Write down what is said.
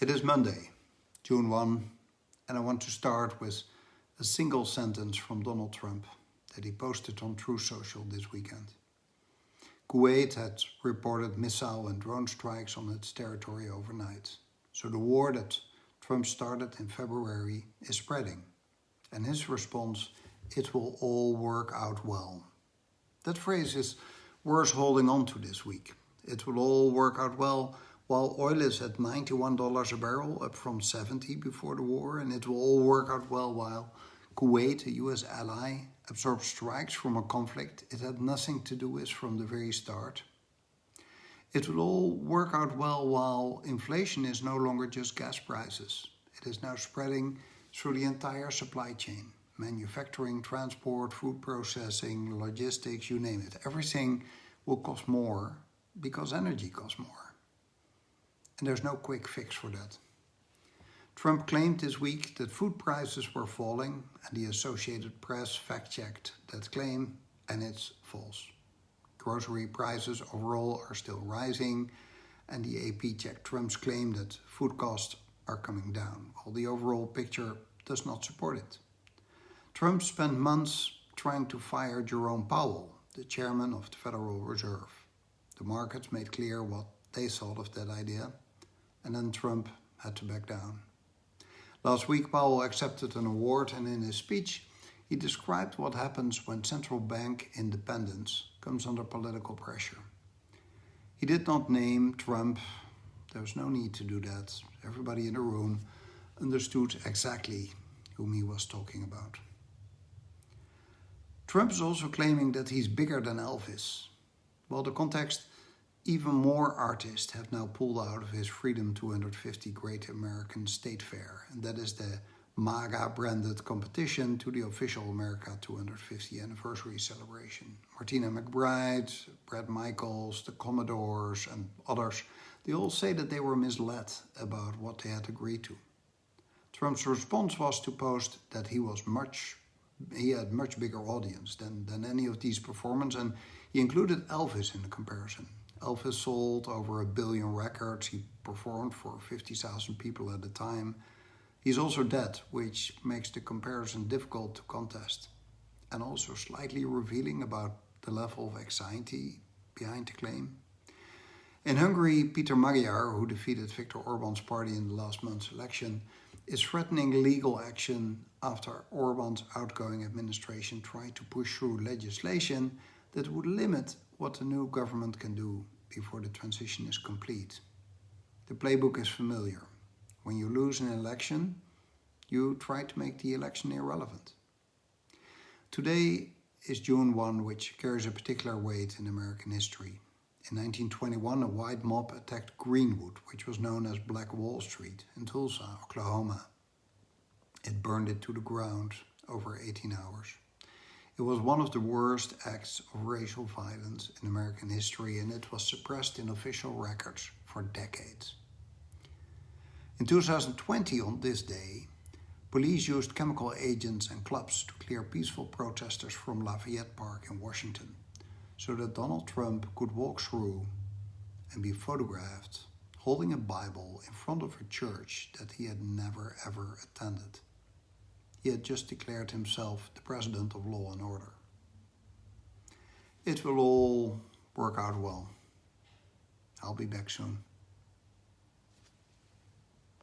It is Monday, June 1, and I want to start with a single sentence from Donald Trump that he posted on Truth Social this weekend. Kuwait had reported missile and drone strikes on its territory overnight. So the war that Trump started in February is spreading. And his response, "It will all work out well." That phrase is worth holding on to this week. It will all work out well while oil is at $91 a barrel, up from $70 before the war. And it will all work out well while Kuwait, a US ally, absorbed strikes from a conflict it had nothing to do with from the very start. It will all work out well while inflation is no longer just gas prices. It is now spreading through the entire supply chain. Manufacturing, transport, food processing, logistics, you name it. Everything will cost more because energy costs more. And there's no quick fix for that. Trump claimed this week that food prices were falling, and the Associated Press fact-checked that claim, and it's false. Grocery prices overall are still rising, and the AP checked Trump's claim that food costs are coming down, while the overall picture does not support it. Trump spent months trying to fire Jerome Powell, the chairman of the Federal Reserve. The markets made clear what they thought of that idea, and then Trump had to back down. Last week, Powell accepted an award, and in his speech, he described what happens when central bank independence comes under political pressure. He did not name Trump. There was no need to do that. Everybody in the room understood exactly whom he was talking about. Trump is also claiming that he's bigger than Elvis. Well, the context, even more artists have now pulled out of his Freedom 250 Great American State Fair, and that is the MAGA-branded competition to the official America 250 anniversary celebration. Martina McBride, Bret Michaels, the Commodores, and others, they all say that they were misled about what they had agreed to. Trump's response was to post that he had much bigger audience than any of these performers, and he included Elvis in the comparison. Elvis sold over 1 billion records. He performed for 50,000 people at a time. He's also dead, which makes the comparison difficult to contest, and also slightly revealing about the level of anxiety behind the claim. In Hungary, Peter Magyar, who defeated Viktor Orbán's party in the last month's election, is threatening legal action after Orbán's outgoing administration tried to push through legislation that would limit what the new government can do before the transition is complete. The playbook is familiar. When you lose an election, you try to make the election irrelevant. Today is June 1, which carries a particular weight in American history. In 1921, a white mob attacked Greenwood, which was known as Black Wall Street, in Tulsa, Oklahoma. It burned it to the ground over 18 hours. It was one of the worst acts of racial violence in American history, and it was suppressed in official records for decades. In 2020, on this day, police used chemical agents and clubs to clear peaceful protesters from Lafayette Park in Washington, so that Donald Trump could walk through and be photographed holding a Bible in front of a church that he had never ever attended. He had just declared himself the president of law and order. It will all work out well. I'll be back soon.